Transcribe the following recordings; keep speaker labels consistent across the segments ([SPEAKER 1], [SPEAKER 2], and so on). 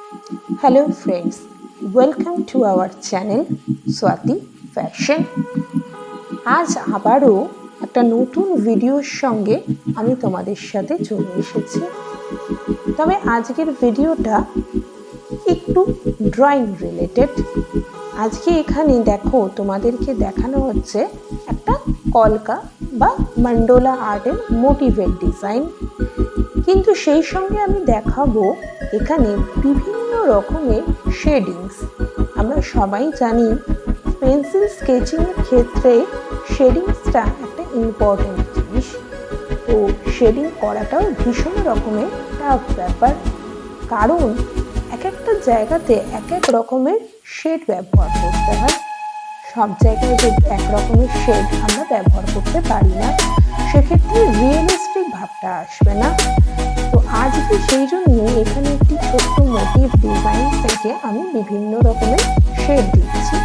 [SPEAKER 1] Hello friends, welcome to our channel Swati Fashion. আজ আবারও একটা নতুন ভিডিওর সঙ্গে আমি তোমাদের সাথে চলে এসেছি। তবে আজকের ভিডিওটা একটু ড্রয়িং রিলেটেড। আজকে এখানে দেখো তোমাদেরকে দেখানো হচ্ছে একটা কলকা বা মন্ডোলা আর্টের মোটিভেট ডিজাইন, কিন্তু সেই সঙ্গে আমি দেখাবো এখানে বিভিন্ন রকমের শেডিংস। আমরা সবাই জানি পেন্সিল স্কেচিংয়ের ক্ষেত্রে শেডিংসটা একটা ইম্পর্টেন্ট জিনিস। তো শেডিং করাটাও ভীষণ রকমের টাফ ব্যাপার, কারণ এক একটা জায়গাতে এক এক রকমের শেড ব্যবহার করতে হয়। সব জায়গায় যে এক রকমের শেড আমরা ব্যবহার করতে পারি না, সেক্ষেত্রে রিয়েলিস্টিক ভাবটা আসবে না। তো আজকে সেই জন্য এখানে একটি ছোট্ট মোটিভ ডিজাইন থেকে আমি বিভিন্ন রকমের শেড দিচ্ছি।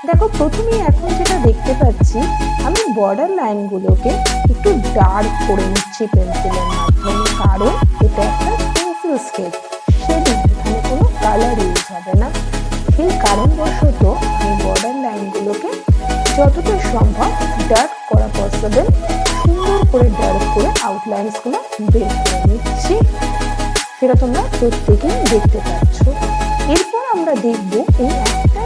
[SPEAKER 1] দেখো, প্রথমেই এখন যেটা দেখতে পাচ্ছি, আমি বর্ডার লাইনগুলোকে একটু ডার্ক করে নিচ্ছি পেন্সিলের মাধ্যমে, কারণ এটা একটা পেন্সিল স্কেচ, শেডিং, এখানে কোনো কালার ইউজ হবে না। সেই কারণবশত আমি বর্ডার লাইনগুলোকে যতটা সম্ভব ডার্ক করা পসিবল, সুন্দর করে ডার্ক করে আউটলাইন্সগুলো বের করে নিচ্ছি, সেটা তোমরা প্রত্যেকেই দেখতে পাচ্ছ। এরপর আমরা দেখব এই একটা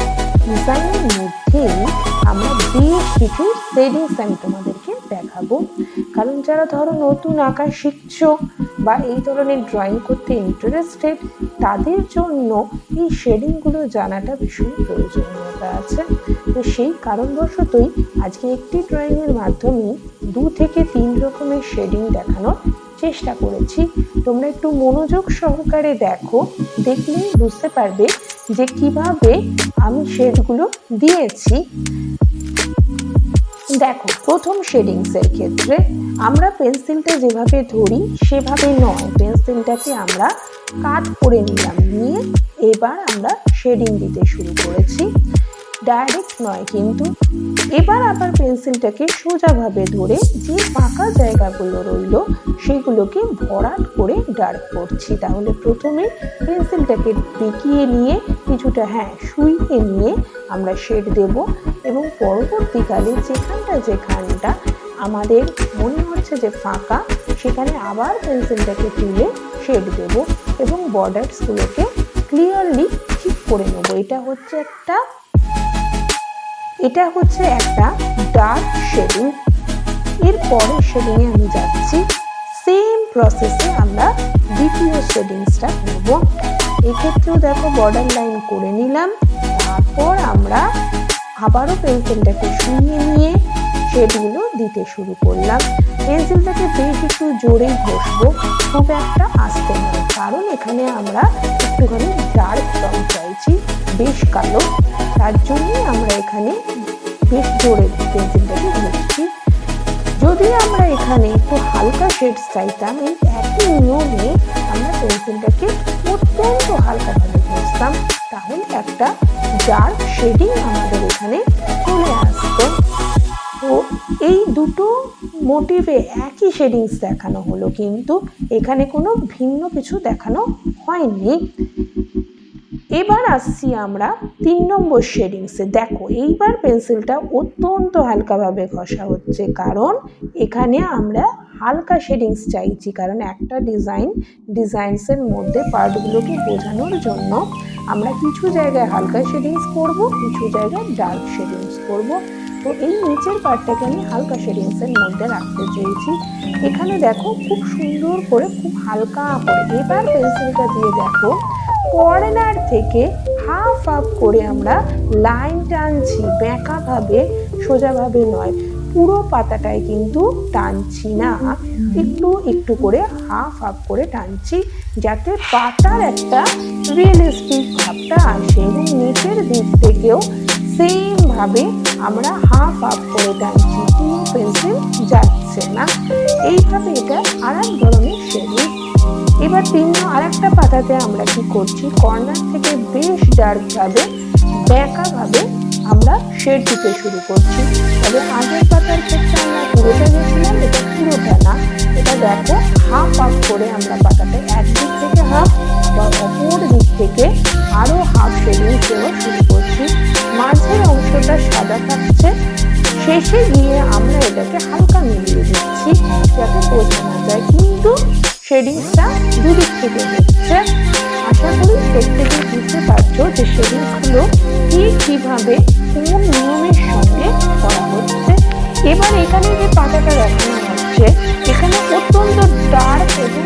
[SPEAKER 1] ডিজাইনের মধ্যেই আমরা বেশ কিছু শেডিংস আমি তোমাদেরকে দেখাবো, কারণ যারা ধরো নতুন আঁকা শিখছো বা এই ধরনের ড্রয়িং করতে ইন্টারেস্টেড, তাদের জন্য এই শেডিংগুলো জানাটা ভীষণ প্রয়োজনীয়তা আছে। তো সেই কারণবশতই আজকে একটি ড্রয়িংয়ের মাধ্যমে 2 থেকে 3 রকমের শেডিং দেখানোর চেষ্টা করেছি। তোমরা একটু মনোযোগ সহকারে দেখো, দেখলেই বুঝতে পারবে যে কিভাবে আমি শেডগুলো দিয়েছি। দেখো, প্রথম শেডিংসের ক্ষেত্রে আমরা পেন্সিলটা যেভাবে ধরি সেভাবে নয়, পেন্সিলটাকে আমরা কাট করে নিলাম, নিয়ে এবার আমরা শেডিং দিতে শুরু করেছি। ডাইরেক্ট নয় কিন্তু। এবার আবার পেন্সিলটাকে সোজাভাবে ধরে যে ফাঁকা জায়গাগুলো রইল সেগুলোকে ভরাট করে ডার্ক করছি। তাহলে প্রথমে পেন্সিলটাকে বেঁকিয়ে নিয়ে কিছুটা শুইয়ে নিয়ে আমরা শেড দেব, এবং পরবর্তীকালে যেখানটা আমাদের মনে হচ্ছে যে ফাঁকা, সেখানে আবার পেন্সিলটাকে তুলে শেড দেব এবং বর্ডার্সগুলোকে ক্লিয়ারলি ঠিক করে নেব। এটা হচ্ছে একটা ডার্ক শেডিং। এর পরের শেডিংয়ে আমি যাচ্ছি। সেম প্রসেসে আমরা দ্বিতীয় শেডিংসটা করব। এক্ষেত্রেও দেখো বর্ডার লাইন করে নিলাম, তারপর আমরা আবারও পেন্সিলটাকে শুইয়ে নিয়ে শেডগুলো দিতে শুরু করলাম। পেন্সিলটাকে বেশ একটু জোরেই ঘষবো, খুব একটা আস্তে নয়, কারণ এখানে আমরা একটুখানি ডার্ক রং চাইছি, বেশ কালো, তার জন্যই আমরা এখানে বেশ জোরে পেন্সিলটাকে ঘষছি। যদি আমরা এখানে একটু হালকা শেডস চাইতাম, এই একই নিয়মে আমরা পেন্সিলটাকে অত্যন্ত হালকাভাবে ঘষতাম, তাহলে একটা ডার্ক শেডিং আমাদের এখানে চলে আসতো। তো এই দুটো মোটিভে একই শেডিংস দেখানো হলো, কিন্তু এখানে কোনো ভিন্ন কিছু দেখানো হয়নি। এবার আসছি আমরা 3 নম্বর শেডিংসে। দেখো, এইবার পেন্সিলটা অত্যন্ত হালকাভাবে ঘষা হচ্ছে, কারণ এখানে আমরা হালকা শেডিংস চাইছি, কারণ একটা ডিজাইনসের মধ্যে পার্টগুলোকে বোঝানোর জন্য আমরা কিছু জায়গায় হালকা শেডিংস করব, কিছু জায়গায় ডার্ক শেডিংস করব। তো এই নিচের পার্টটাকে আমি হালকা শেডিংসের মধ্যে রাখতে চেয়েছি। এখানে দেখো খুব সুন্দর করে, খুব হালকা করে এবার পেন্সিলটা দিয়ে দেখো কর্নার থেকে হাফ করে আমরা লাইন টানছি, বেঁকাভাবে, সোজাভাবে নয়, পুরো পাতাটায় কিন্তু টানছি না, একটু একটু করে হাফ করে টানছি, যাতে পাতার একটা রিয়েলিস্টিক ভাবটা আসে। এবং নিচের দিক থেকেও সেম ভাবে আমরা হাফ করে টানছি, পুরো পেন্সিল যাচ্ছে না। এইভাবে এটা আর এক ধরনের শেডিং। এবার আরেকটা পাতাতে আমরা কি করছি, কর্নার থেকে বেশ ডার্কভাবে, বেঁকাভাবে আমরা শেড দিতে শুরু করছি। তবে আগের পাতার ক্ষেত্রে আমরা পুরোটা গেছিলাম, এটা পুরোটা না, পাতাটা দেখো হাফ হাফ করে আমরা পাতাটা একদিক থেকে হাফ বা অপর দিক থেকে আরো হাফ শেডিং দেওয়া শুরু করছি। মাঝের অংশটা সাদা থাকছে, শেষে গিয়ে আমরা এটাকে হালকা মিলিয়ে দিচ্ছি যাতে বোঝা না যায়, কিন্তু শেডিংটা দুদিক থেকে হচ্ছে। আশা করি প্রত্যেকে বুঝতে পারছো যে শেডিংগুলো কিভাবে কোন নিয়মের সঙ্গে করা হচ্ছে। এবার এখানে যে পাতাটা দেখানো হচ্ছে এখানে অত্যন্ত ডার্ক এবং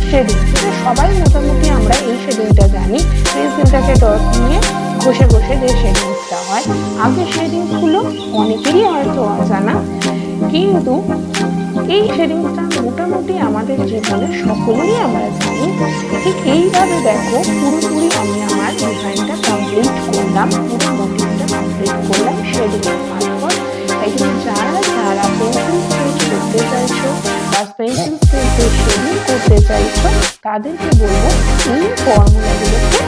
[SPEAKER 1] শেডিং, সবাই মোটামুটি আমরা এই শেডিংটা জানি। পেন্সিলটাকে ডট নিয়ে ঘষে ঘষে যে শেডিংসটা হয়, আগে শেডিংসগুলো অনেকেরই হয়তো অজানা, কিন্তু এই শেডিংসটা মোটামুটি আমাদের জীবনে সকলেই আমরা জানি। ঠিক এইভাবে দেখো পুরোপুরি আমি আমার ডিজাইনটা কমপ্লিট করলাম, পুরো মোটিভটা কমপ্লিট করলাম শেডিং এর মারফত। এখানে যারা যারা পেন্সিল স্কেচ করতে চাইছো বা পেন্সিল স্কেচ শেডিং করতে চাইছো তাদেরকে বলবো এই ফর্মুলাগুলোকে